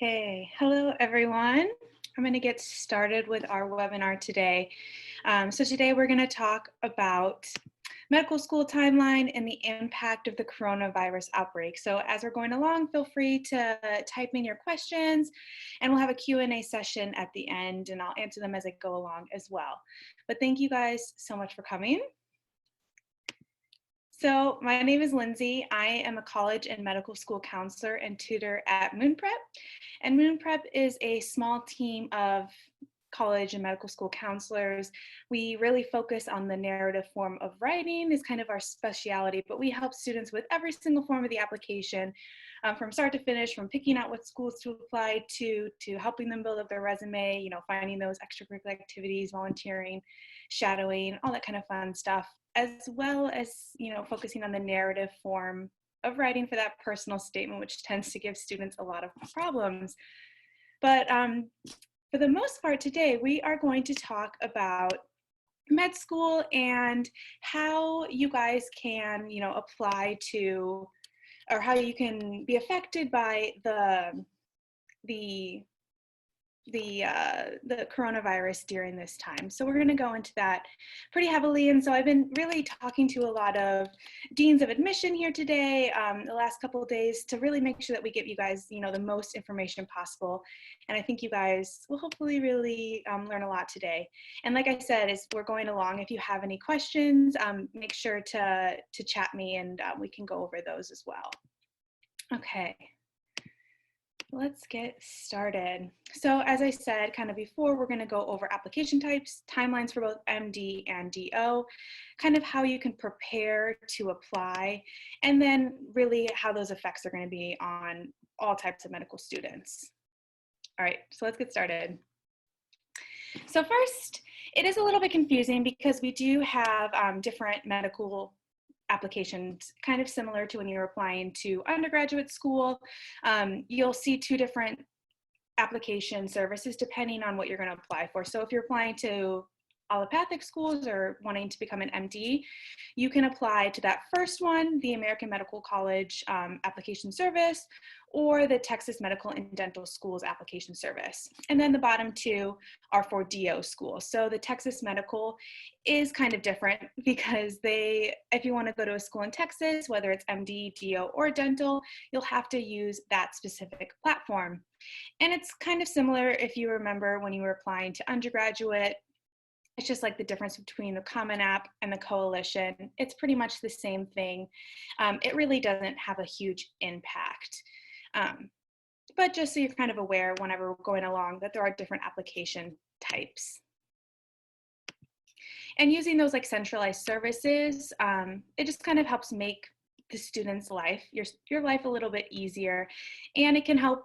Okay, hello everyone. I'm going to get started with our webinar today. So today we're going to talk about medical school timeline and the impact of the coronavirus outbreak. So as we're going along, feel free to type in your questions and we'll have a Q&A session at the end and I'll answer them as I go along as well. But thank you guys so much for coming. So my name is Lindsay. I am a college and medical school counselor and tutor at MoonPrep. And MoonPrep is a small team of college and medical school counselors. We really focus on the narrative form of writing is kind of our specialty, but we help students with every single form of the application from start to finish, from picking out what schools to apply to helping them build up their resume, finding those extracurricular activities, volunteering, shadowing, all that kind of fun stuff, as well as, focusing on the narrative form of writing for that personal statement, which tends to give students a lot of problems. But for the most part today, we are going to talk about med school and how you guys can, apply to, or how you can be affected by the coronavirus during this time. So we're going to go into that pretty heavily. And so I've been really talking to a lot of deans of admission here today, the last couple of days, to really make sure that we give you guys, the most information possible. And I think you guys will hopefully really learn a lot today. And like I said, as we're going along, if you have any questions, make sure to chat me and we can go over those as well. Okay. Let's get started. So as I said kind of before, we're going to go over application types, timelines for both MD and DO, kind of how you can prepare to apply, and then really how those effects are going to be on all types of medical students. All right, so let's get started. So first, it is a little bit confusing because we do have different medical applications, kind of similar to when you're applying to undergraduate school. You'll see two different application services depending on what you're going to apply for. So if you're applying to allopathic schools or wanting to become an MD, you can apply to that first one, the American Medical College application service, or the Texas Medical and Dental Schools application service. And then the bottom two are for DO schools. So the Texas Medical is kind of different because if you want to go to a school in Texas, whether it's MD, DO, or dental, you'll have to use that specific platform. And it's kind of similar if you remember when you were applying to undergraduate. It's just like the difference between the Common App and the Coalition. It's pretty much the same thing. It really doesn't have a huge impact. But just so you're kind of aware whenever we're going along that there are different application types. And using those like centralized services, it just kind of helps make the student's life, your life a little bit easier. And it can help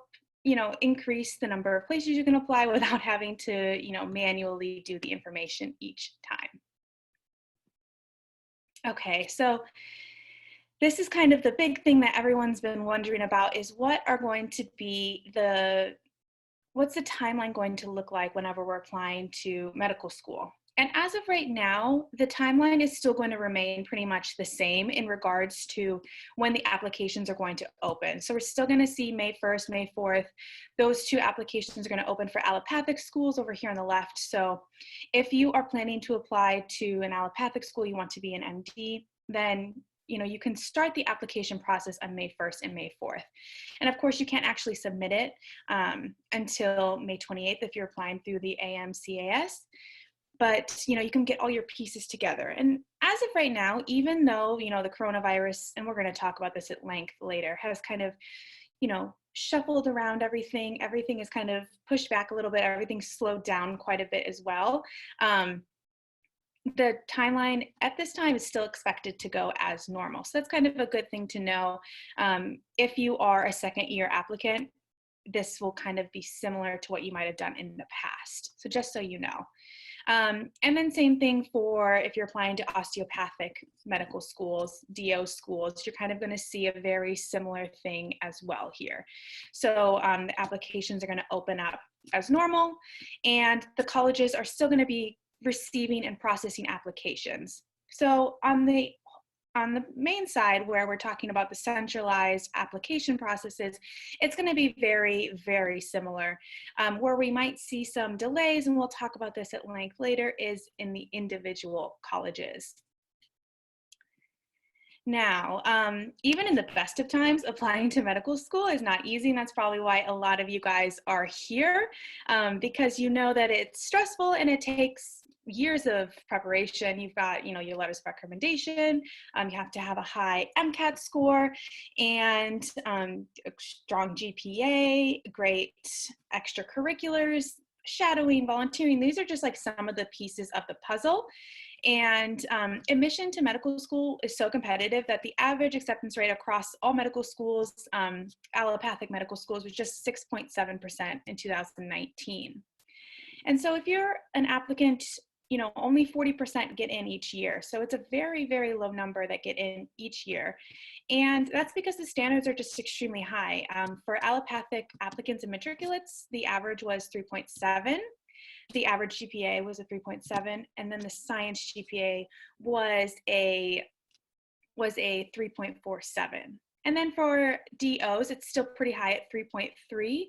increase the number of places you can apply without having to, manually do the information each time. Okay, so this is kind of the big thing that everyone's been wondering about is what's the timeline going to look like whenever we're applying to medical school? And as of right now, the timeline is still going to remain pretty much the same in regards to when the applications are going to open. So we're still going to see May 1st, May 4th. Those two applications are going to open for allopathic schools over here on the left. So if you are planning to apply to an allopathic school, you want to be an MD, then you can start the application process on May 1st and May 4th. And of course, you can't actually submit it until May 28th if you're applying through the AMCAS. But, you can get all your pieces together. And as of right now, even though, the coronavirus, and we're going to talk about this at length later, has kind of, shuffled around everything is kind of pushed back a little bit. Everything's slowed down quite a bit as well. The timeline at this time is still expected to go as normal. So that's kind of a good thing to know. If you are a second year applicant, this will kind of be similar to what you might have done in the past. So just so you know. And then same thing for if you're applying to osteopathic medical schools, DO schools, you're kind of going to see a very similar thing as well here. So the applications are going to open up as normal, and the colleges are still going to be receiving and processing applications. So on the on the main side, where we're talking about the centralized application processes, it's going to be very, very similar. Where we might see some delays, and we'll talk about this at length later, is in the individual colleges. Now, even in the best of times, applying to medical school is not easy, and that's probably why a lot of you guys are here, because you know that it's stressful and it takes years of preparation. You've got, your letters of recommendation, you have to have a high MCAT score, and a strong GPA, great extracurriculars, shadowing, volunteering. These are just like some of the pieces of the puzzle. And admission to medical school is so competitive that the average acceptance rate across all medical schools, allopathic medical schools, was just 6.7% in 2019. And so if you're an applicant, only 40% get in each year. So it's a very, very low number that get in each year. And that's because the standards are just extremely high. For allopathic applicants and matriculates, the average was 3.7. The average GPA was a 3.7, and then the science GPA was a 3.47. And then for DOs, it's still pretty high at 3.3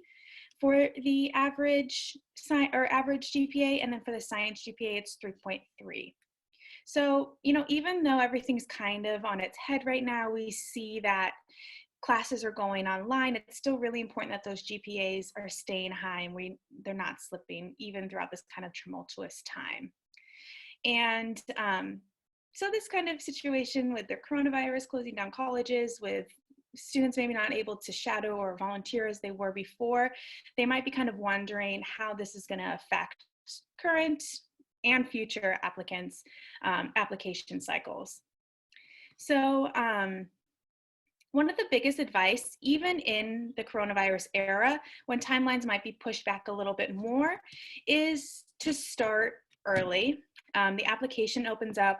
for the average GPA, and then for the science GPA, it's 3.3. So, even though everything's kind of on its head right now, we see that classes are going online, it's still really important that those GPAs are staying high and they're not slipping even throughout this kind of tumultuous time. And so this kind of situation with the coronavirus closing down colleges, with students maybe not able to shadow or volunteer as they were before, they might be kind of wondering how this is going to affect current and future applicants' application cycles. So one of the biggest advice, even in the coronavirus era, when timelines might be pushed back a little bit more, is to start early. The application opens up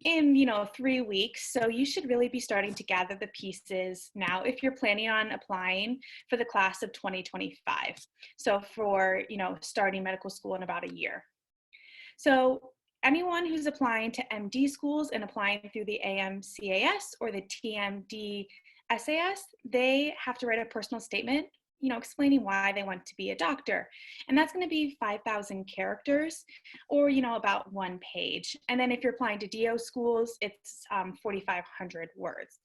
in 3 weeks, so you should really be starting to gather the pieces now if you're planning on applying for the class of 2025. So for starting medical school in about a year. So anyone who's applying to MD schools and applying through the AMCAS or the TMD SAS, they have to write a personal statement, explaining why they want to be a doctor. And that's going to be 5,000 characters, or, about 1 page. And then if you're applying to DO schools, it's 4,500 words.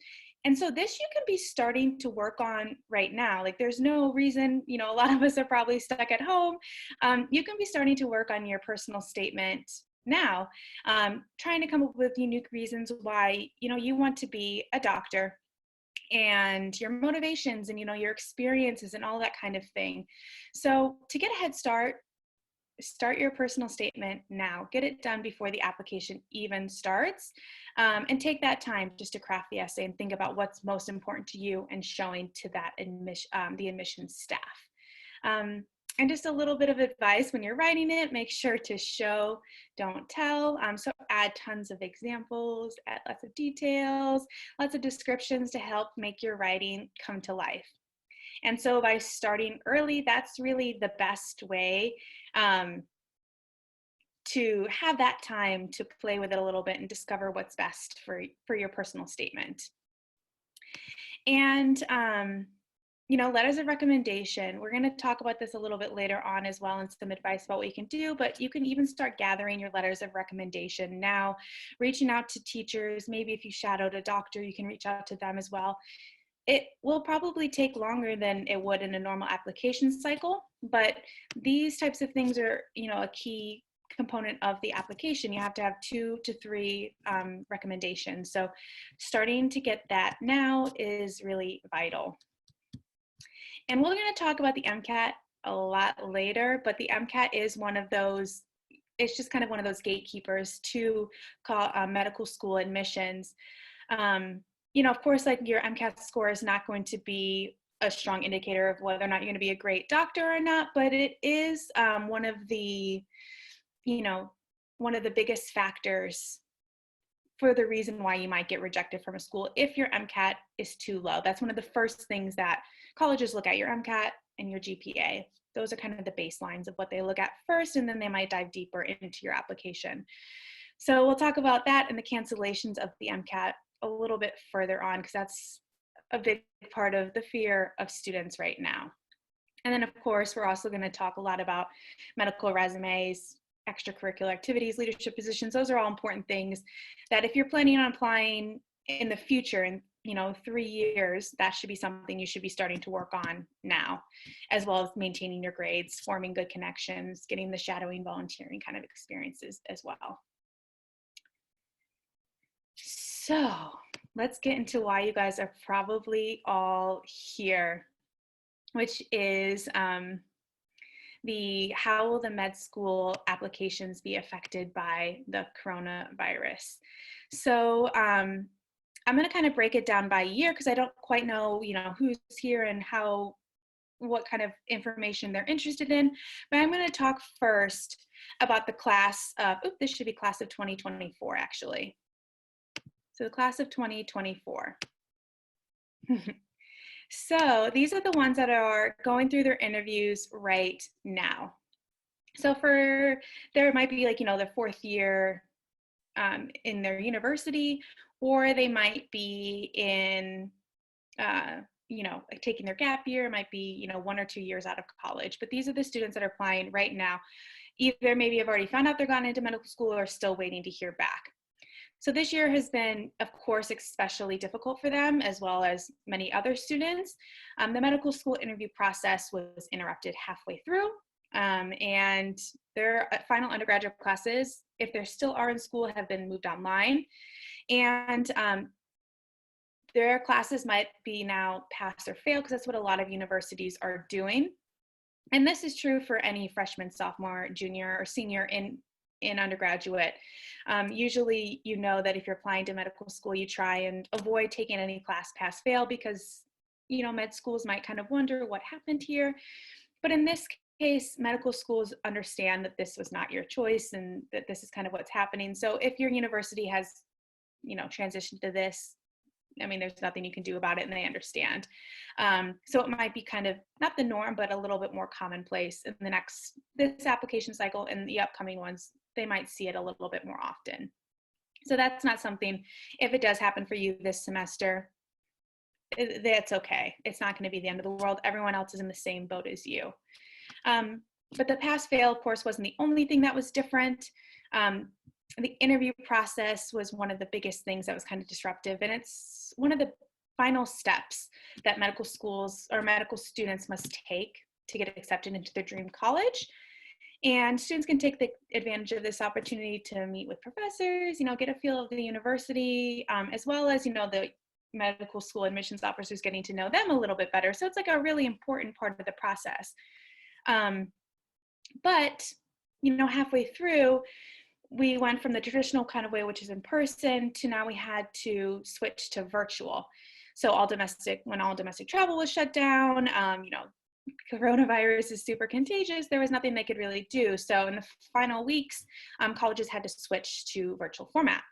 And so this you can be starting to work on right now. Like, there's no reason, a lot of us are probably stuck at home. You can be starting to work on your personal statement now, trying to come up with unique reasons why, you want to be a doctor, and your motivations and, your experiences and all that kind of thing. So to get a head start your personal statement now. Get it done before the application even starts, and take that time just to craft the essay and think about what's most important to you and showing to that the admissions staff. And just a little bit of advice when you're writing it, make sure to show, don't tell. So add tons of examples, add lots of details, lots of descriptions to help make your writing come to life. And so by starting early, that's really the best way to have that time to play with it a little bit and discover what's best for your personal statement. And letters of recommendation, we're going to talk about this a little bit later on as well, and some advice about what you can do, but you can even start gathering your letters of recommendation now, reaching out to teachers. Maybe if you shadowed a doctor, you can reach out to them as well. It will probably take longer than it would in a normal application cycle, but these types of things are, a key component of the application. You have to have 2 to 3 recommendations. So starting to get that now is really vital. And we're going to talk about the MCAT a lot later, but the MCAT is one of those, it's just kind of one of those gatekeepers to call medical school admissions. Of course, like, your MCAT score is not going to be a strong indicator of whether or not you're going to be a great doctor or not, but it is one of the biggest factors for the reason why you might get rejected from a school if your MCAT is too low. That's one of the first things that colleges look at, your MCAT and your GPA. Those are kind of the baselines of what they look at first, and then they might dive deeper into your application. So we'll talk about that and the cancellations of the MCAT a little bit further on, because that's a big part of the fear of students right now. And then, of course, we're also going to talk a lot about medical resumes, extracurricular activities, leadership positions. Those are all important things that if you're planning on applying in the future, in 3 years, that should be something you should be starting to work on now, as well as maintaining your grades, forming good connections, getting the shadowing, volunteering kind of experiences as well. So let's get into why you guys are probably all here, which is how will the med school applications be affected by the coronavirus? So I'm going to kind of break it down by year, because I don't quite know, who's here and what kind of information they're interested in. But I'm going to talk first about the class of, this should be class of 2024, actually. So the class of 2024. So these are the ones that are going through their interviews right now. So there might be like, the fourth year in their university, or they might be in, like taking their gap year, might be, 1 or 2 years out of college. But these are the students that are applying right now. Either maybe have already found out they're gone into medical school or still waiting to hear back. So this year has been, of course, especially difficult for them, as well as many other students. The medical school interview process was interrupted halfway through, and their final undergraduate classes, if they still are in school, have been moved online. And their classes might be now pass or fail, because that's what a lot of universities are doing. And this is true for any freshman, sophomore, junior, or senior in undergraduate. Usually, that if you're applying to medical school, you try and avoid taking any class pass fail, because, med schools might kind of wonder what happened here. But in this case, medical schools understand that this was not your choice and that this is kind of what's happening. So if your university has, transitioned to this, there's nothing you can do about it, and they understand. So it might be kind of not the norm, but a little bit more commonplace in this application cycle, and the upcoming ones, they might see it a little bit more often. So that's not something, if it does happen for you this semester, that's okay. It's not going to be the end of the world. Everyone else is in the same boat as you. But the pass fail, of course, wasn't the only thing that was different. The interview process was one of the biggest things that was kind of disruptive, and it's one of the final steps that medical schools or medical students must take to get accepted into their dream college. And students can take the advantage of this opportunity to meet with professors, get a feel of the university, as well as, the medical school admissions officers getting to know them a little bit better. So it's like a really important part of the process. But, halfway through, we went from the traditional kind of way, which is in person, to now we had to switch to virtual. So when all domestic travel was shut down, coronavirus is super contagious, there was nothing they could really do. So in the final weeks, colleges had to switch to virtual format.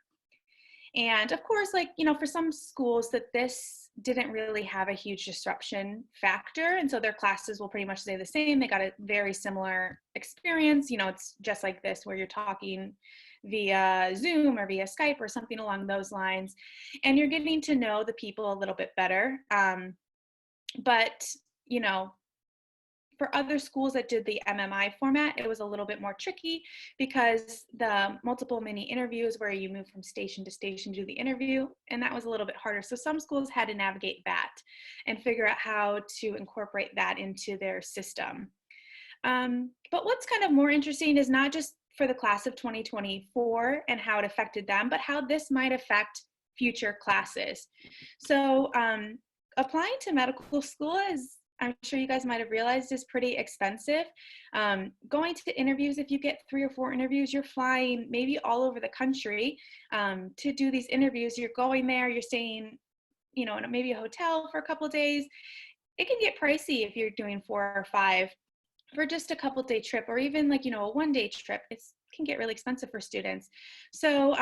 And of course, for some schools, that this didn't really have a huge disruption factor. And so their classes will pretty much stay the same. They got a very similar experience. It's just like this, where you're talking via Zoom or via Skype or something along those lines. And you're getting to know the people a little bit better. But, for other schools that did the MMI format, it was a little bit more tricky, because the multiple mini interviews where you move from station to station to do the interview, and that was a little bit harder. So some schools had to navigate that and figure out how to incorporate that into their system. But what's kind of more interesting is not just for the class of 2024 and how it affected them, but how this might affect future classes. So applying to medical school, is, I'm sure you guys might have realized, is pretty expensive. Going to interviews, if you get 3 or 4 interviews, you're flying maybe all over the country to do these interviews. You're going there, you're staying, in maybe a hotel for a couple of days. It can get pricey if you're doing 4 or 5 for just a couple day trip, or even a 1-day trip. It can get really expensive for students. So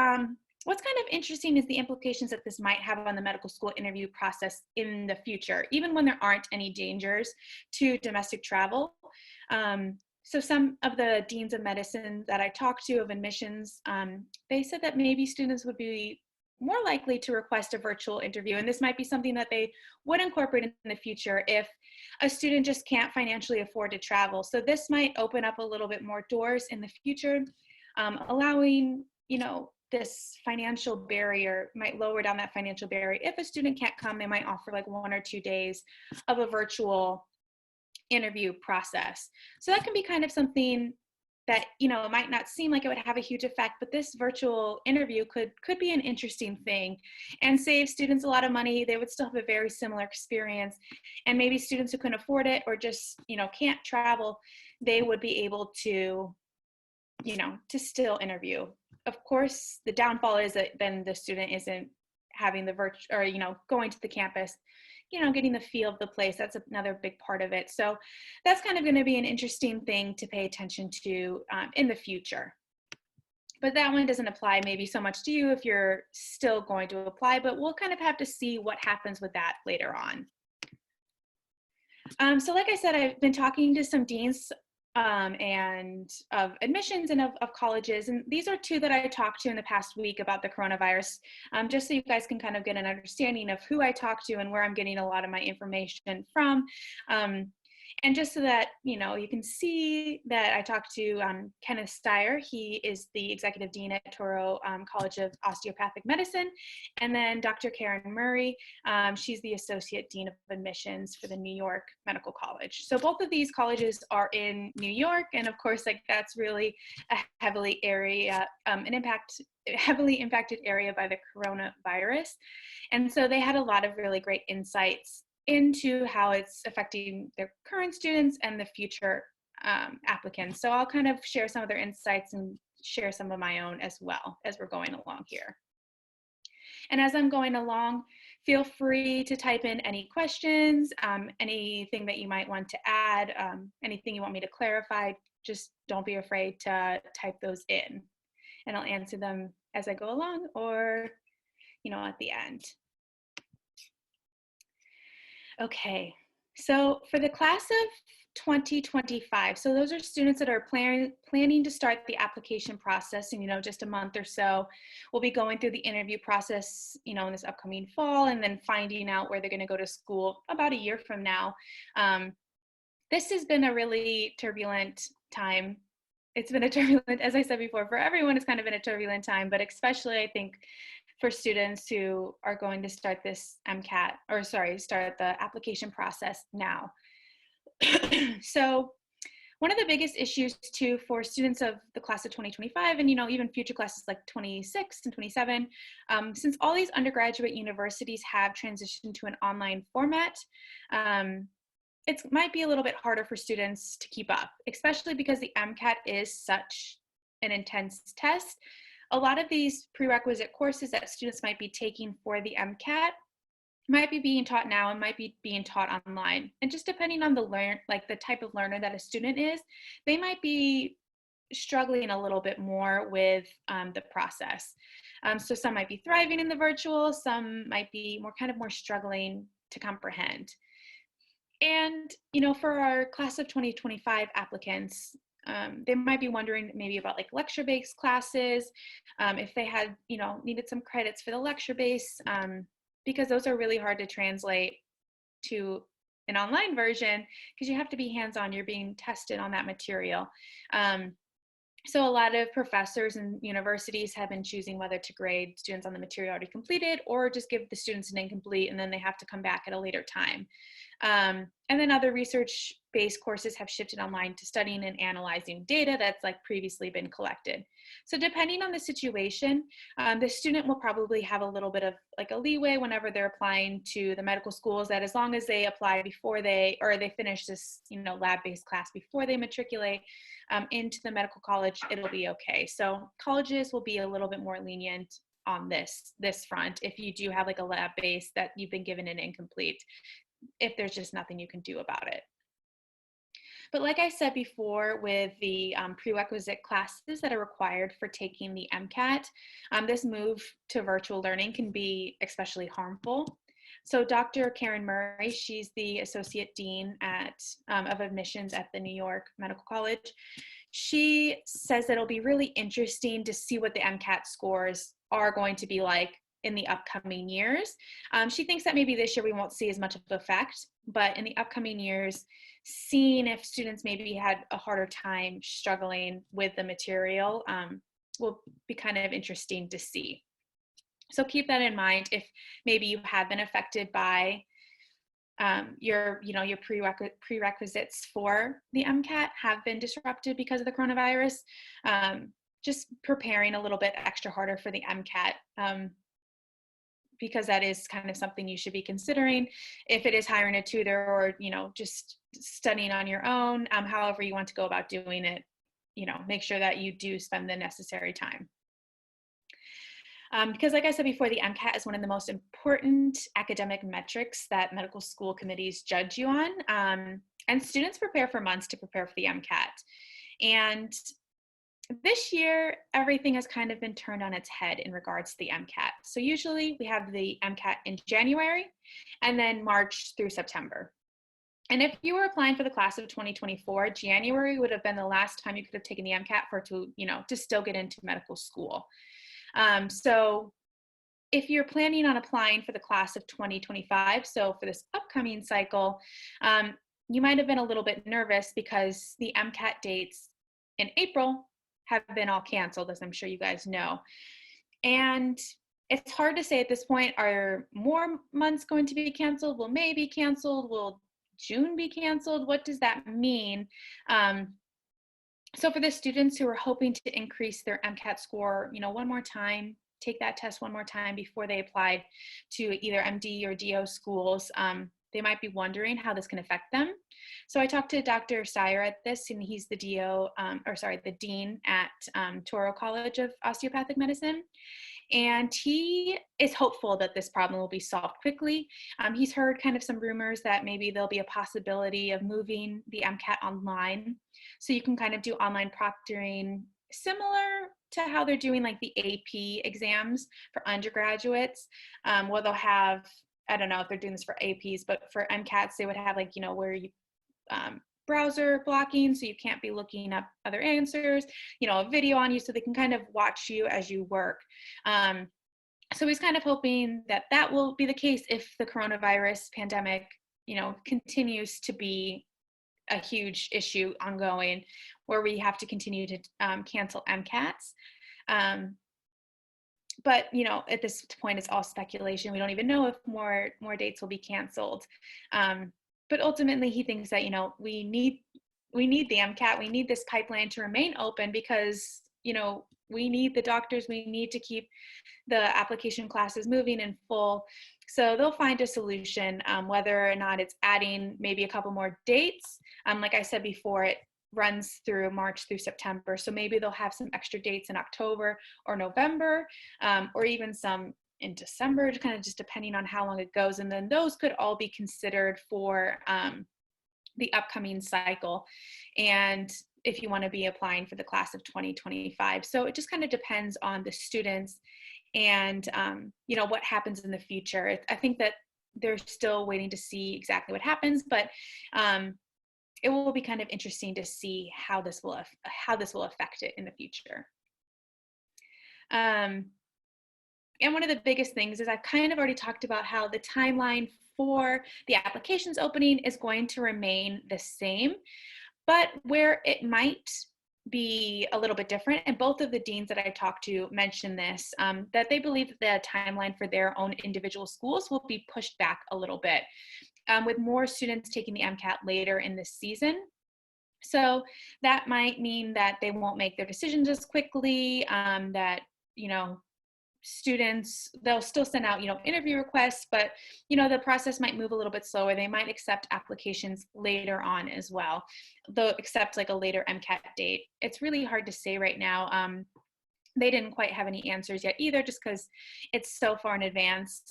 what's kind of interesting is the implications that this might have on the medical school interview process in the future, even when there aren't any dangers to domestic travel. So some of the deans of medicine that I talked to of admissions, they said that maybe students would be more likely to request a virtual interview. And this might be something that they would incorporate in the future if a student just can't financially afford to travel. So this might open up a little bit more doors in the future, allowing, this financial barrier, might lower down that financial barrier. If a student can't come, they might offer like 1 or 2 days of a virtual interview process. So that can be kind of something that, it might not seem like it would have a huge effect, but this virtual interview could be an interesting thing and save students a lot of money. They would still have a very similar experience. And maybe students who couldn't afford it or just, can't travel, they would be able to, to still interview. Of course, the downfall is that then the student isn't having the virtual, or, going to the campus, getting the feel of the place. That's another big part of it. So that's kind of going to be an interesting thing to pay attention to in the future. But that one doesn't apply maybe so much to you if you're still going to apply, but we'll kind of have to see what happens with that later on. So like I said, I've been talking to some deans and of admissions and of colleges. And these are 2 that I talked to in the past week about the coronavirus, just so you guys can kind of get an understanding of who I talked to and where I'm getting a lot of my information from. And just so that, you can see that I talked to Kenneth Steyer. He is the executive dean at Touro College of Osteopathic Medicine. And then Dr. Karen Murray, she's the associate dean of admissions for the New York Medical College. So both of these colleges are in New York. And of course, like that's really a heavily impacted area by the coronavirus. And so they had a lot of really great insights into how it's affecting their current students and the future applicants. So I'll kind of share some of their insights and share some of my own as well as we're going along here. And as I'm going along, feel free to type in any questions, anything that you might want to add, anything you want me to clarify. Just don't be afraid to type those in, and I'll answer them as I go along or, at the end. Okay, so for the class of 2025, so those are students that are planning to start the application process in, just a month or so. We'll be going through the interview process, in this upcoming fall, and then finding out where they're going to go to school about a year from now. This has been a really turbulent time. It's been a turbulent, as I said before, for everyone, it's kind of been a turbulent time, but especially I think for students who are going to start this start the application process now. So one of the biggest issues too for students of the class of 2025 and, even future classes like 26 and 27, since all these undergraduate universities have transitioned to an online format, it might be a little bit harder for students to keep up, especially because the MCAT is such an intense test. A lot of these prerequisite courses that students might be taking for the MCAT might be being taught now and might be being taught online. And just depending on the type of learner that a student is, they might be struggling a little bit more with the process. So some might be thriving in the virtual, some might be more struggling to comprehend. And, for our class of 2025 applicants, they might be wondering maybe about like lecture-based classes, if they had, needed some credits for the lecture-based, because those are really hard to translate to an online version because you have to be hands-on, you're being tested on that material. So a lot of professors and universities have been choosing whether to grade students on the material already completed or just give the students an incomplete and then they have to come back at a later time. And then other research-based courses have shifted online to studying and analyzing data that's like previously been collected. So depending on the situation, the student will probably have a little bit of like a leeway whenever they're applying to the medical schools, that as long as they apply before they finish this, lab-based class before they matriculate into the medical college, it'll be okay. So colleges will be a little bit more lenient on this front if you do have like a lab base that you've been given an incomplete, if there's just nothing you can do about it. But like I said before, with the prerequisite classes that are required for taking the MCAT, this move to virtual learning can be especially harmful. So Dr. Karen Murray, she's the Associate Dean of Admissions at the New York Medical College. She says that it'll be really interesting to see what the MCAT scores are going to be like in the upcoming years. She thinks that maybe this year we won't see as much of the effect, but in the upcoming years, seeing if students maybe had a harder time struggling with the material will be kind of interesting to see. So keep that in mind if maybe you have been affected by your prerequisites for the MCAT have been disrupted because of the coronavirus. Just preparing a little bit extra harder for the MCAT, because that is kind of something you should be considering if it is hiring a tutor or, just studying on your own, however you want to go about doing it, make sure that you do spend the necessary time. Because like I said before, the MCAT is one of the most important academic metrics that medical school committees judge you on. And students prepare for months to prepare for the MCAT. And this year, everything has kind of been turned on its head in regards to the MCAT. So usually we have the MCAT in January and then March through September. And if you were applying for the class of 2024, January would have been the last time you could have taken the MCAT to still get into medical school. So if you're planning on applying for the class of 2025, so for this upcoming cycle, you might have been a little bit nervous because the MCAT dates in April have been all canceled, as I'm sure you guys know. And it's hard to say at this point, are more months going to be canceled? Will May be canceled? Will June be canceled? What does that mean? So for the students who are hoping to increase their MCAT score, one more time, take that test one more time before they apply to either MD or DO schools, they might be wondering how this can affect them. So I talked to Dr. Sire at this, and he's the the dean at Touro College of Osteopathic Medicine. And he is hopeful that this problem will be solved quickly. He's heard kind of some rumors that maybe there'll be a possibility of moving the MCAT online. So you can kind of do online proctoring similar to how they're doing like the AP exams for undergraduates, where they'll have, I don't know if they're doing this for APs, but for MCATs, they would have where you browser blocking, so you can't be looking up other answers, a video on you so they can kind of watch you as you work. So he's kind of hoping that that will be the case if the coronavirus pandemic, continues to be a huge issue ongoing, where we have to continue to cancel MCATs. But at this point, it's all speculation. We don't even know if more dates will be canceled. But ultimately, he thinks that we need the MCAT. We need this pipeline to remain open because we need the doctors. We need to keep the application classes moving in full. So they'll find a solution, whether or not it's adding maybe a couple more dates. Like I said before, it runs through March through September. So maybe they'll have some extra dates in October or November, or even some in December, kind of just depending on how long it goes. And then those could all be considered for the upcoming cycle. And if you want to be applying for the class of 2025. So it just kind of depends on the students and, what happens in the future. I think that they're still waiting to see exactly what happens, but it will be kind of interesting to see how this will affect it in the future. And one of the biggest things is I've kind of already talked about how the timeline for the applications opening is going to remain the same, but where it might be a little bit different, and both of the deans that I talked to mentioned this, that they believe that the timeline for their own individual schools will be pushed back a little bit, with more students taking the MCAT later in this season. So that might mean that they won't make their decisions as quickly, that, students, they'll still send out, interview requests, but, the process might move a little bit slower. They might accept applications later on as well, though accept like a later MCAT date. It's really hard to say right now. They didn't quite have any answers yet either, just because it's so far in advance.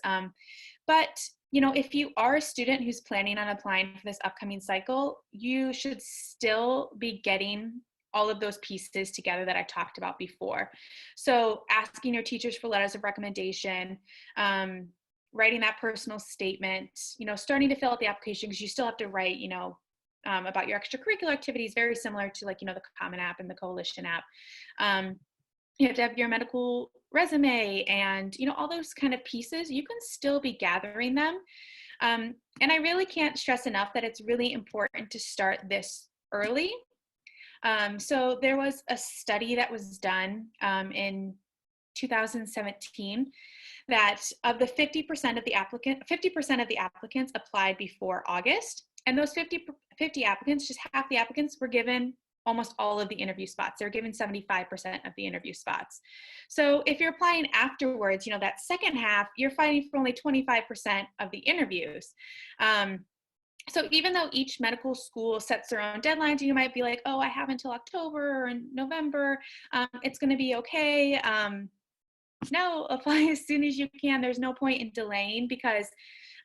But, if you are a student who's planning on applying for this upcoming cycle, you should still be getting all of those pieces together that I talked about before. So asking your teachers for letters of recommendation, writing that personal statement, starting to fill out the application, because you still have to write, about your extracurricular activities, very similar to the Common App and the Coalition app. You have to have your medical resume and, all those kind of pieces. You can still be gathering them. And I really can't stress enough that it's really important to start this early. So there was a study that was done in 2017 that of the 50% of the 50% of the applicants applied before August. And those 50 applicants, just half the applicants were given almost all of the interview spots. They're given 75% of the interview spots. So if you're applying afterwards, that second half, you're fighting for only 25% of the interviews. So even though each medical school sets their own deadlines, you might be like, oh, I have until October or November. It's going to be okay. No, apply as soon as you can. There's no point in delaying, because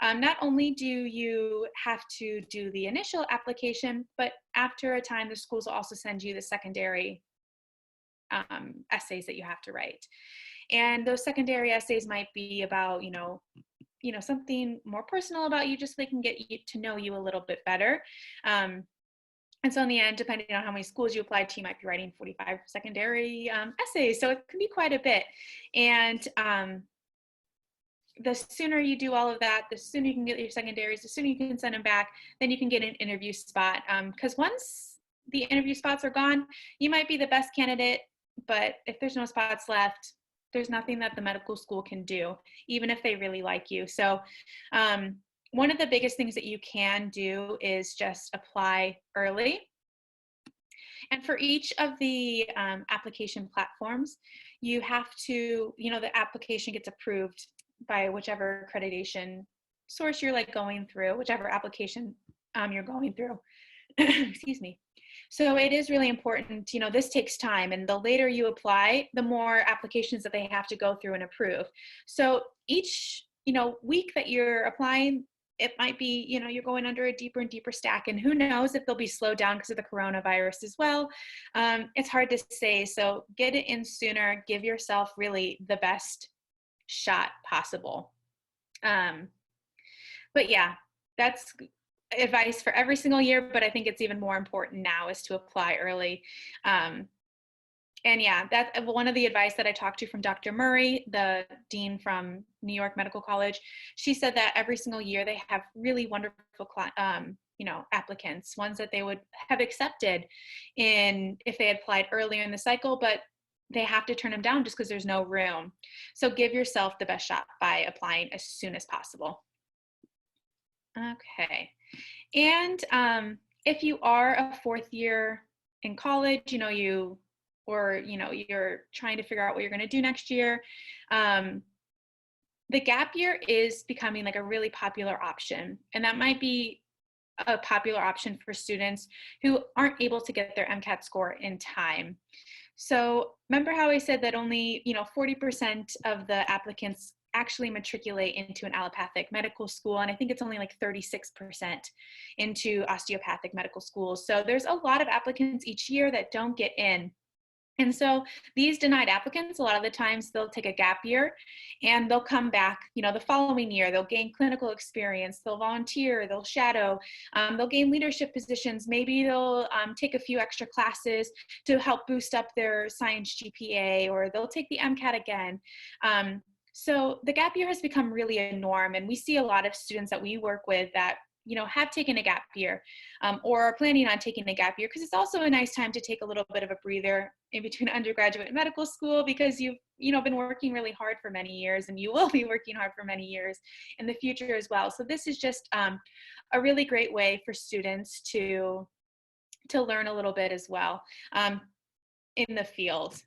not only do you have to do the initial application, but after a time, the schools will also send you the secondary essays that you have to write. And those secondary essays might be about, something more personal about you, just so they can get you to know you a little bit better. And so in the end, depending on how many schools you applied to, you might be writing 45 secondary essays. So it can be quite a bit. And the sooner you do all of that, the sooner you can get your secondaries, the sooner you can send them back, then you can get an interview spot. Because once the interview spots are gone, you might be the best candidate, but if there's no spots left, there's nothing that the medical school can do, even if they really like you. So one of the biggest things that you can do is just apply early. And for each of the application platforms, you have to, the application gets approved by whichever accreditation source you're going through, whichever application you're going through. Excuse me. So it is really important, this takes time, and the later you apply, the more applications that they have to go through and approve. So each, week that you're applying, it might be, you're going under a deeper and deeper stack, and who knows if they'll be slowed down because of the coronavirus as well. It's hard to say. So get it in sooner, give yourself really the best shot possible. But yeah, that's advice for every single year, but I think it's even more important now is to apply early. And yeah, that's one of the advice that I talked to from Dr. Murray, the dean from New York Medical College. She said that every single year they have really wonderful, applicants, ones that they would have accepted if they had applied earlier in the cycle, but they have to turn them down just because there's no room. So give yourself the best shot by applying as soon as possible. Okay. And if you are a fourth year in college, you're trying to figure out what you're going to do next year, the gap year is becoming a really popular option. And that might be a popular option for students who aren't able to get their MCAT score in time. So remember how I said that only 40% of the applicants actually matriculate into an allopathic medical school, and I think it's only 36% into osteopathic medical schools. So there's a lot of applicants each year that don't get in. And so these denied applicants, a lot of the times they'll take a gap year and they'll come back, the following year. They'll gain clinical experience, they'll volunteer, they'll shadow, they'll gain leadership positions. Maybe they'll take a few extra classes to help boost up their science GPA, or they'll take the MCAT again. So the gap year has become really a norm, and we see a lot of students that we work with that have taken a gap year or are planning on taking a gap year, because it's also a nice time to take a little bit of a breather in between undergraduate and medical school, because you've been working really hard for many years, and you will be working hard for many years in the future as well. So this is just a really great way for students to learn a little bit as well in the field.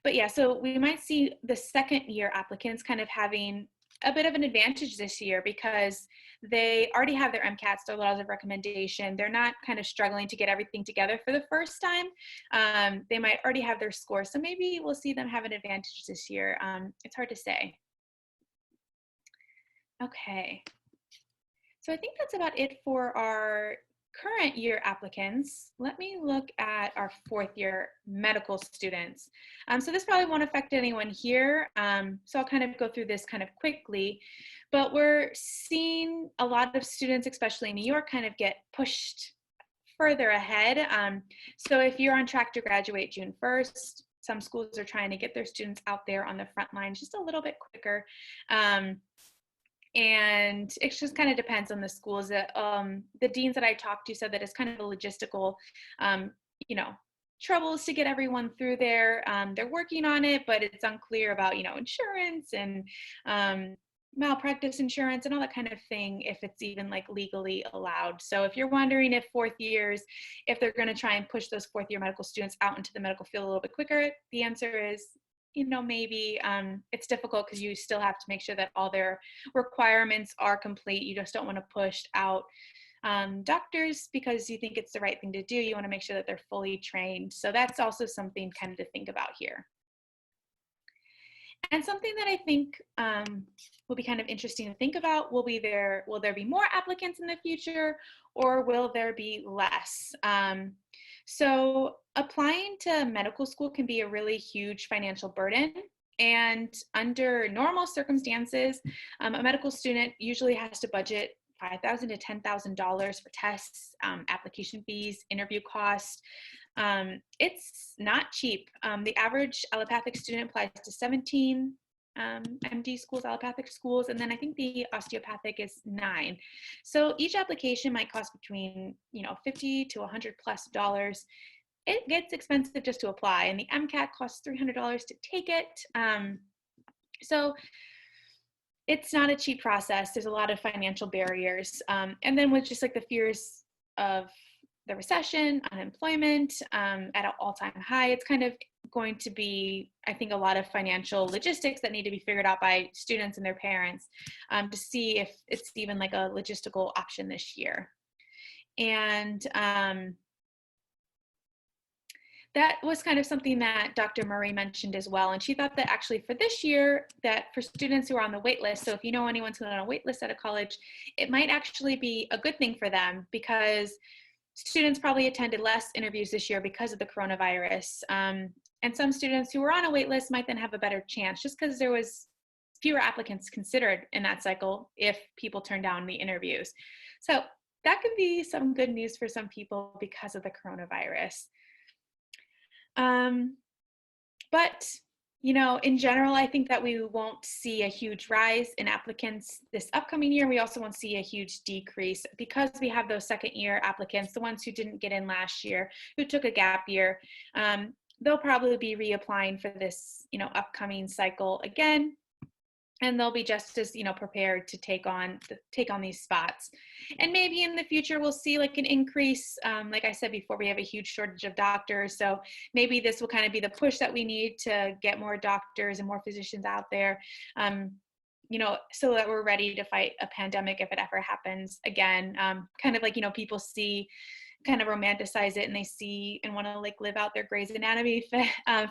But yeah, so we might see the second year applicants kind of having a bit of an advantage this year, because they already have their MCATs, their letters of recommendation. They're not kind of struggling to get everything together for the first time. They might already have their scores. So maybe we'll see them have an advantage this year. It's hard to say. Okay. So I think that's about it for our current year applicants. Let me look at our fourth year medical students. So this probably won't affect anyone here. So I'll kind of go through this kind of quickly, but we're seeing a lot of students, especially in New York, kind of get pushed further ahead. So if you're on track to graduate June 1st, some schools are trying to get their students out there on the front line just a little bit quicker. And it just kind of depends on the schools. The deans that I talked to said that it's kind of a logistical, you know, troubles to get everyone through there. They're working on it, but it's unclear about, insurance and malpractice insurance and all that kind of thing, if it's even like legally allowed. So if you're wondering if fourth years, if they're going to try and push those fourth year medical students out into the medical field a little bit quicker, the answer is, maybe. It's difficult because you still have to make sure that all their requirements are complete. You just don't want to push out doctors because you think it's the right thing to do. You want to make sure that they're fully trained. So that's also something kind of to think about here. And something that I think will be kind of interesting to think about will there be more applicants in the future, or will there be less? So applying to medical school can be a really huge financial burden. And under normal circumstances, a medical student usually has to budget $5,000 to $10,000 for tests, application fees, interview costs. It's not cheap. The average allopathic student applies to 17 MD schools, allopathic schools, and then I think the osteopathic is 9. So each application might cost between $50 to $100+. It gets expensive just to apply, and the MCAT costs $300 to take it. So it's not a cheap process. There's a lot of financial barriers. And then with just like the fears of the recession, unemployment at an all-time high, it's kind of going to be, I think, a lot of financial logistics that need to be figured out by students and their parents to see if it's even like a logistical option this year. And that was kind of something that Dr. Murray mentioned as well. And she thought that actually for this year, that for students who are on the wait list, so if you know anyone's who's on a wait list at a college, it might actually be a good thing for them, because students probably attended less interviews this year because of the coronavirus. And some students who were on a wait list might then have a better chance, just because there was fewer applicants considered in that cycle if people turned down the interviews. So that could be some good news for some people because of the coronavirus. But, in general, I think that we won't see a huge rise in applicants this upcoming year. We also won't see a huge decrease because we have those second year applicants, the ones who didn't get in last year, who took a gap year. They'll probably be reapplying for this, upcoming cycle again. And they'll be just as, prepared to take on these spots. And maybe in the future, we'll see like an increase. Like I said before, we have a huge shortage of doctors. So maybe this will kind of be the push that we need to get more doctors and more physicians out there, so that we're ready to fight a pandemic if it ever happens again. Kind of like, people see, kind of romanticize it, and they see and want to like live out their Grey's Anatomy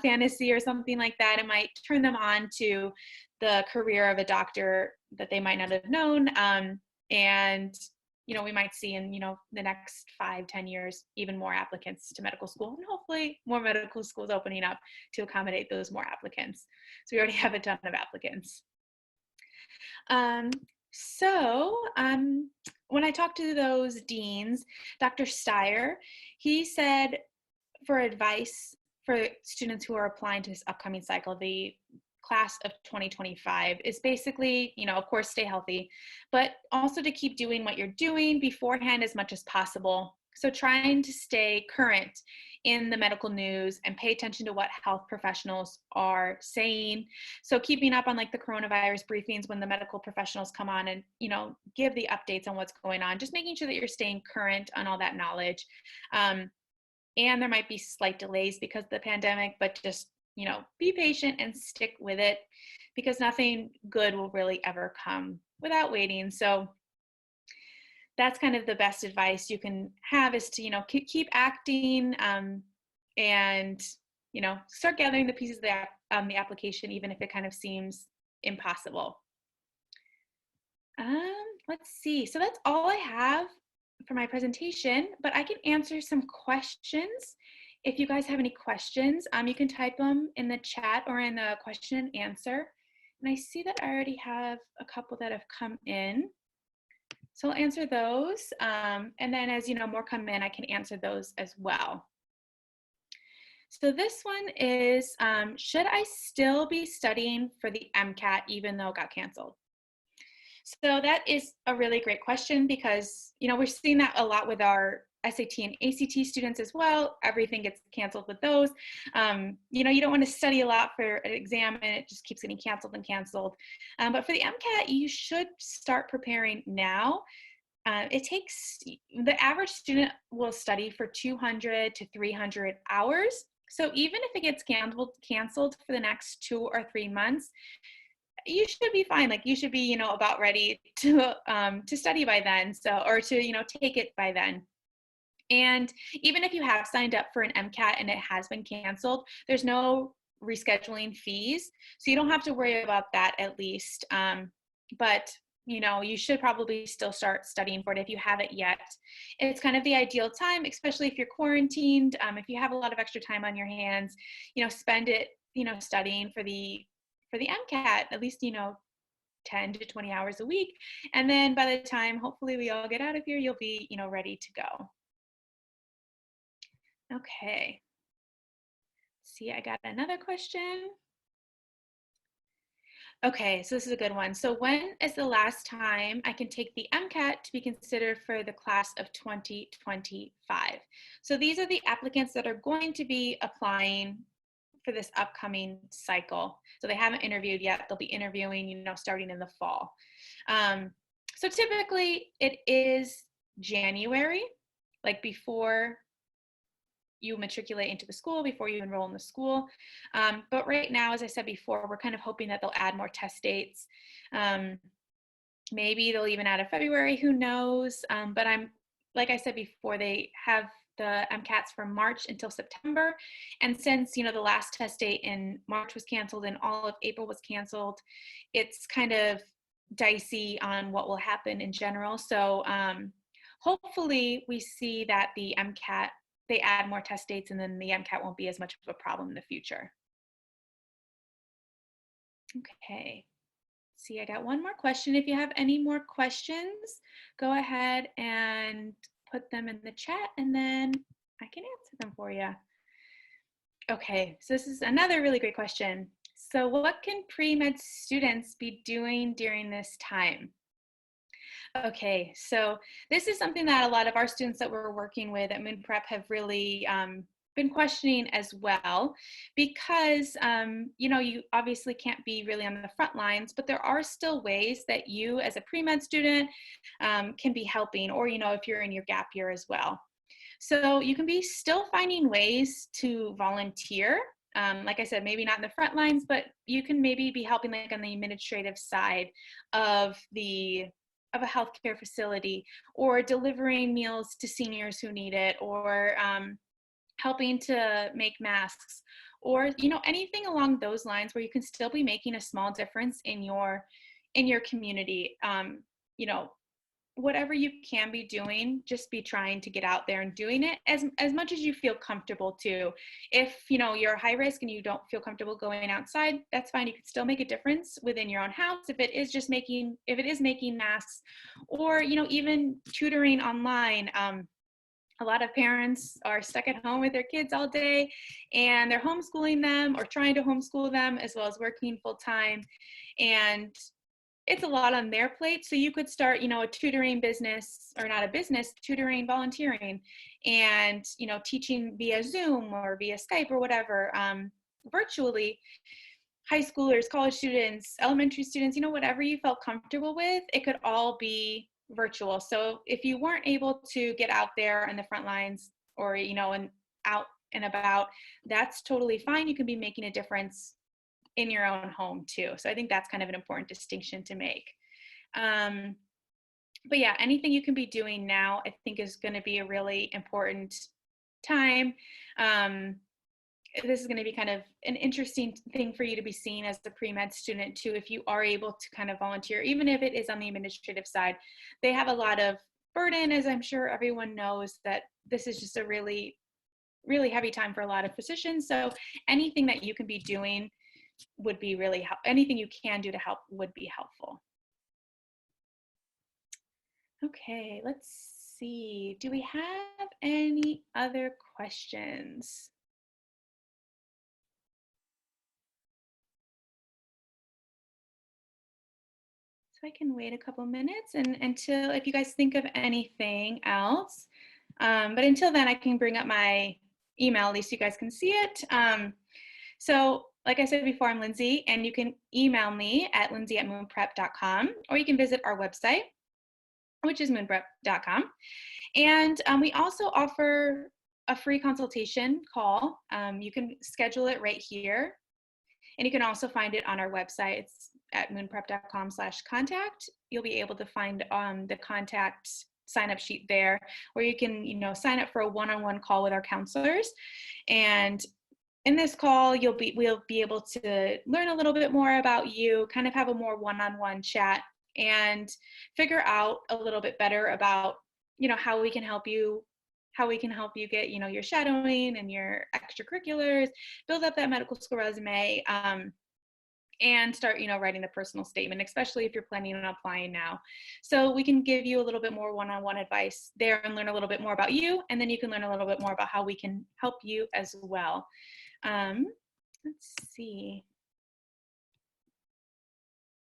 fantasy or something like that. It might turn them on to the career of a doctor that they might not have known. And, we might see in, the next 5-10 years, even more applicants to medical school, and hopefully more medical schools opening up to accommodate those more applicants. So we already have a ton of applicants. When I talked to those deans, Dr. Steyer, he said for advice for students who are applying to this upcoming cycle, the class of 2025, is basically, of course, stay healthy, but also to keep doing what you're doing beforehand as much as possible. So trying to stay current in the medical news and pay attention to what health professionals are saying. So keeping up on like the coronavirus briefings when the medical professionals come on and, give the updates on what's going on, just making sure that you're staying current on all that knowledge. And there might be slight delays because of the pandemic, but just, be patient and stick with it, because nothing good will really ever come without waiting. So that's kind of the best advice you can have, is to, keep acting and, start gathering the pieces of the application, even if it kind of seems impossible. Let's see. So that's all I have for my presentation, but I can answer some questions. If you guys have any questions, you can type them in the chat or in the question and answer. And I see that I already have a couple that have come in. So I'll answer those. And then as more come in, I can answer those as well. So this one is, should I still be studying for the MCAT even though it got canceled? So that is a really great question because, we're seeing that a lot with our SAT and ACT students as well. Everything gets canceled with those. You don't want to study a lot for an exam and it just keeps getting canceled and canceled. But for the MCAT, you should start preparing now. It takes, the average student will study for 200 to 300 hours. So even if it gets canceled for the next 2 or 3 months, you should be fine. Like you should be, about ready to study by then. So, or to, take it by then. And even if you have signed up for an MCAT and it has been canceled, there's no rescheduling fees. So you don't have to worry about that at least. But you should probably still start studying for it if you haven't yet. It's kind of the ideal time, especially if you're quarantined. If you have a lot of extra time on your hands, spend it, studying for the MCAT, at least, 10 to 20 hours a week. And then by the time, hopefully we all get out of here, you'll be, ready to go. Okay. See, I got another question. Okay, so this is a good one. So when is the last time I can take the MCAT to be considered for the class of 2025? So these are the applicants that are going to be applying for this upcoming cycle. So they haven't interviewed yet. They'll be interviewing, starting in the fall. So typically it is January, like before you matriculate into the school, before you enroll in the school. But right now, as I said before, we're kind of hoping that they'll add more test dates. Maybe they'll even add a February, who knows? But like I said before, they have the MCATs from March until September. And since, the last test date in March was canceled and all of April was canceled, it's kind of dicey on what will happen in general. So hopefully we see that the MCAT, they add more test dates and then the MCAT won't be as much of a problem in the future. Okay. See, I got one more question. If you have any more questions, go ahead and put them in the chat and then I can answer them for you. Okay, so this is another really great question. So what can pre-med students be doing during this time? Okay, so this is something that a lot of our students that we're working with at Moon Prep have really been questioning as well, because you obviously can't be really on the front lines, but there are still ways that you as a pre-med student can be helping, or if you're in your gap year as well. So you can be still finding ways to volunteer. Like I said, maybe not in the front lines, but you can maybe be helping like on the administrative side of a healthcare facility, or delivering meals to seniors who need it, or helping to make masks, or anything along those lines where you can still be making a small difference in your community. Whatever you can be doing, just be trying to get out there and doing it as much as you feel comfortable to. If you're high risk and you don't feel comfortable going outside, that's fine. You can still make a difference within your own house if it is making masks, or even tutoring online. A lot of parents are stuck at home with their kids all day and they're homeschooling them or trying to homeschool them, as well as working full time, and it's a lot on their plate. So you could start, a tutoring business, or not a business, tutoring, volunteering, and, teaching via Zoom or via Skype or whatever, virtually. High schoolers, college students, elementary students, whatever you felt comfortable with, it could all be virtual. So if you weren't able to get out there in the front lines, or, and out and about, that's totally fine. You can be making a difference in your own home too. So I think that's kind of an important distinction to make. But yeah, anything you can be doing now, I think, is going to be a really important time. This is going to be kind of an interesting thing for you to be seen as the pre-med student too, if you are able to kind of volunteer, even if it is on the administrative side. They have a lot of burden, as I'm sure everyone knows, that this is just a really, really heavy time for a lot of physicians. So anything that you can be doing would be really anything you can do to help would be helpful. Okay, let's see. Do we have any other questions? So I can wait a couple minutes and until if you guys think of anything else. But until then, I can bring up my email, at least you guys can see it. So like I said before, I'm Lindsay, and you can email me at lindsay@moonprep.com, or you can visit our website, which is moonprep.com. And we also offer a free consultation call. You can schedule it right here. And you can also find it on our website. It's at moonprep.com/contact. You'll be able to find the contact sign up sheet there, where you can, sign up for a one-on-one call with our counselors. And in this call, we'll be able to learn a little bit more about you, kind of have a more one-on-one chat, and figure out a little bit better about, how we can help you get, your shadowing and your extracurriculars, build up that medical school resume, and start, writing the personal statement, especially if you're planning on applying now. So we can give you a little bit more one-on-one advice there and learn a little bit more about you. And then you can learn a little bit more about how we can help you as well. Let's see.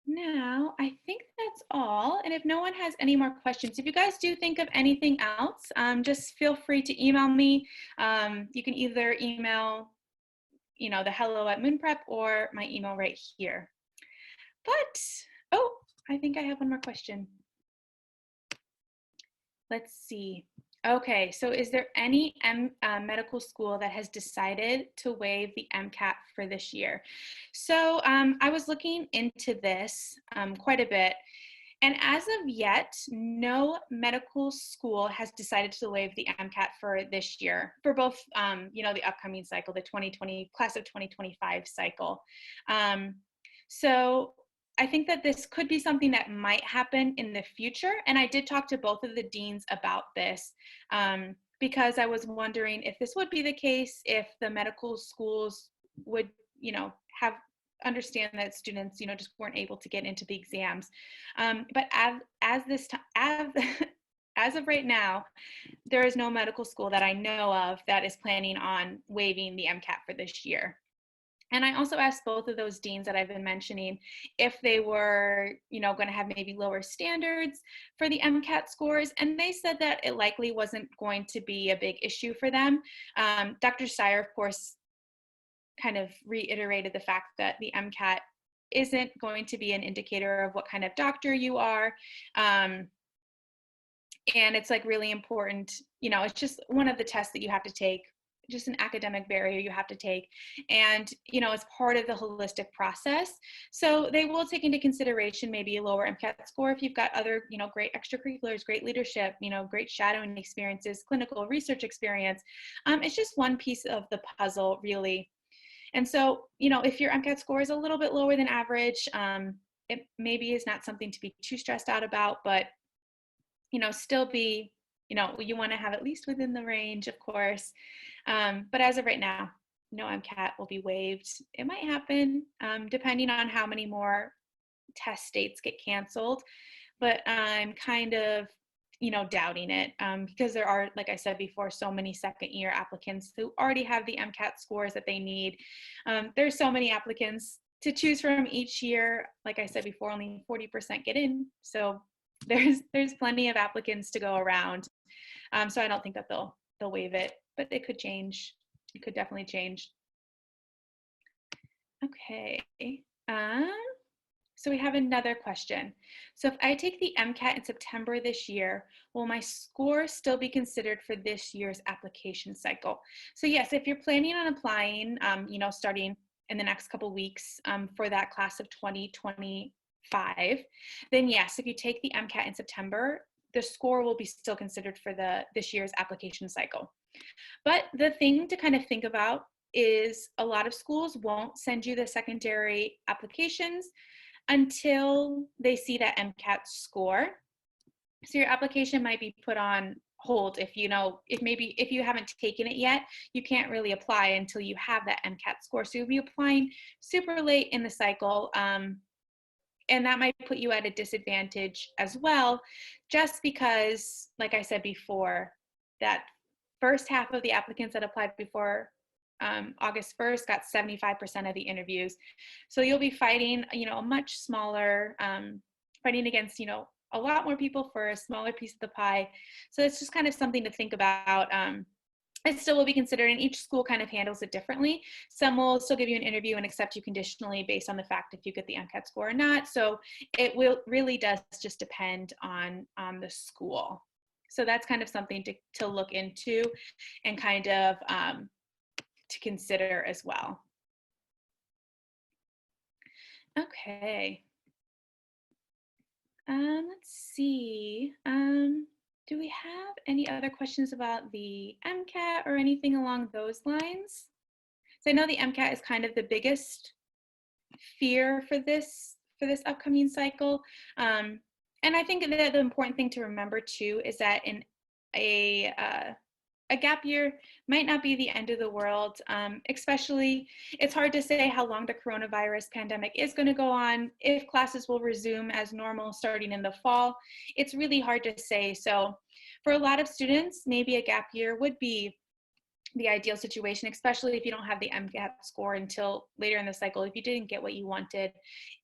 Now, I think that's all. And if no one has any more questions, if you guys do think of anything else, just feel free to email me. You can either email, the hello@moonprep, or my email right here. But, oh, I think I have one more question. Let's see. Okay, so is there any medical school that has decided to waive the MCAT for this year? So I was looking into this quite a bit, and as of yet, no medical school has decided to waive the MCAT for this year, for both, the upcoming cycle, the 2020 class of 2025 cycle. So I think that this could be something that might happen in the future. And I did talk to both of the deans about this, because I was wondering if this would be the case, if the medical schools would, understand that students, just weren't able to get into the exams. But as of right now, there is no medical school that I know of that is planning on waiving the MCAT for this year. And I also asked both of those deans that I've been mentioning if they were, going to have maybe lower standards for the MCAT scores. And they said that it likely wasn't going to be a big issue for them. Dr. Steyer, of course, kind of reiterated the fact that the MCAT isn't going to be an indicator of what kind of doctor you are. And it's like really important, it's just one of the tests that you have to take, just an academic barrier you have to take. And, it's part of the holistic process. So they will take into consideration maybe a lower MCAT score if you've got other, great extracurriculars, great leadership, great shadowing experiences, clinical research experience. It's just one piece of the puzzle, really. And so, if your MCAT score is a little bit lower than average, it maybe is not something to be too stressed out about, but, still be, you want to have at least within the range, of course. But as of right now, no MCAT will be waived. It might happen depending on how many more test dates get canceled, but I'm kind of, doubting it because there are, like I said before, so many second-year applicants who already have the MCAT scores that they need. There's so many applicants to choose from each year. Like I said before, only 40% get in, so there's plenty of applicants to go around. So I don't think that they'll waive it, but it could change. It could definitely change. Okay. So we have another question. So if I take the MCAT in September this year, will my score still be considered for this year's application cycle? So yes, if you're planning on applying, starting in the next couple weeks for that class of 2025, then yes, if you take the MCAT in September, the score will be still considered for this year's application cycle. But the thing to kind of think about is a lot of schools won't send you the secondary applications until they see that MCAT score. So your application might be put on hold if you haven't taken it yet, you can't really apply until you have that MCAT score. So you'll be applying super late in the cycle, and that might put you at a disadvantage as well, just because, like I said before, that first half of the applicants that applied before August 1st got 75% of the interviews. So you'll be fighting, a much smaller fighting against, you know, a lot more people for a smaller piece of the pie. So it's just kind of something to think about. It still will be considered, and each school kind of handles it differently. Some will still give you an interview and accept you conditionally based on the fact if you get the MCAT score or not. So it will really does just depend on the school. So that's kind of something to look into and kind of to consider as well. Okay. Let's see. Do we have any other questions about the MCAT or anything along those lines? So I know the MCAT is kind of the biggest fear for this upcoming cycle. And I think that the important thing to remember too is that in a gap year might not be the end of the world. Especially, it's hard to say how long the coronavirus pandemic is going to go on, if classes will resume as normal starting in the fall. It's really hard to say. So for a lot of students, maybe a gap year would be the ideal situation, especially if you don't have the MCAT score until later in the cycle, if you didn't get what you wanted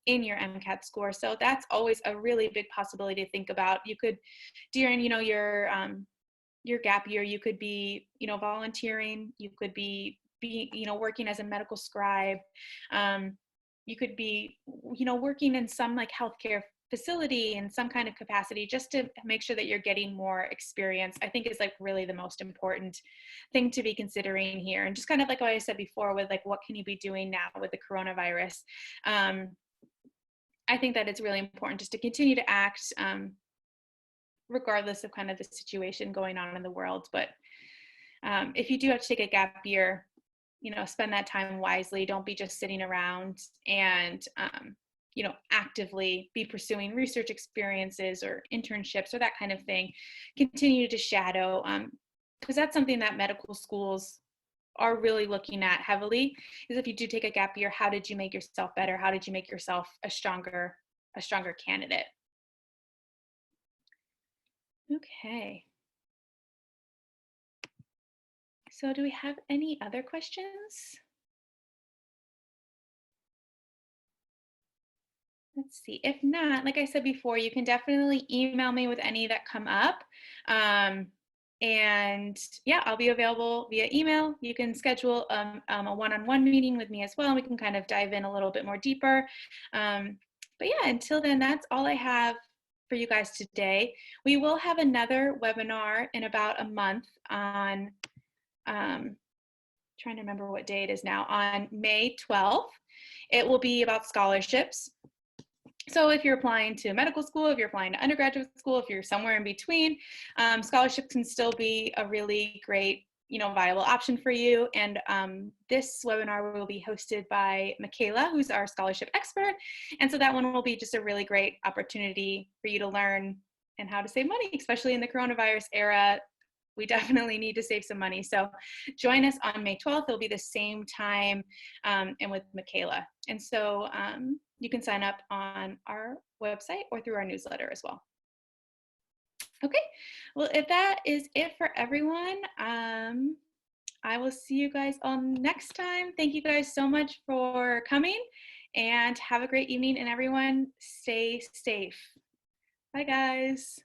in your MCAT score. So that's always a really big possibility to think about. You could, during, you know, your gap year, you could be, you know, volunteering, you could be you know, working as a medical scribe, you could be, you know, working in some like healthcare facility in some kind of capacity, just to make sure that you're getting more experience. I think is like really the most important thing to be considering here. And just kind of like what I said before with like, what can you be doing now with the coronavirus? I think that it's really important just to continue to act regardless of kind of the situation going on in the world. But if you do have to take a gap year, you know, spend that time wisely. Don't be just sitting around and, you know, actively be pursuing research experiences or internships or that kind of thing. Continue to shadow, because that's something that medical schools are really looking at heavily, is if you do take a gap year, how did you make yourself better? How did you make yourself a stronger candidate? Okay. So do we have any other questions? Let's see. If not, like I said before, you can definitely email me with any that come up. And yeah, I'll be available via email. You can schedule a one-on-one meeting with me as well. And we can kind of dive in a little bit more deeper. But yeah, until then, that's all I have for you guys today. We will have another webinar in about a month on, trying to remember what day it is now, on May 12th. It will be about scholarships. So if you're applying to medical school, if you're applying to undergraduate school, if you're somewhere in between, scholarships can still be a really great, you know, viable option for you. And this webinar will be hosted by Michaela, who's our scholarship expert. And so that one will be just a really great opportunity for you to learn and how to save money, especially in the coronavirus era. We definitely need to save some money. So join us on May 12th. It'll be the same time and with Michaela. And so you can sign up on our website or through our newsletter as well. Okay, well, if that is it for everyone, I will see you guys all next time. Thank you guys so much for coming, and have a great evening, and everyone stay safe. Bye guys.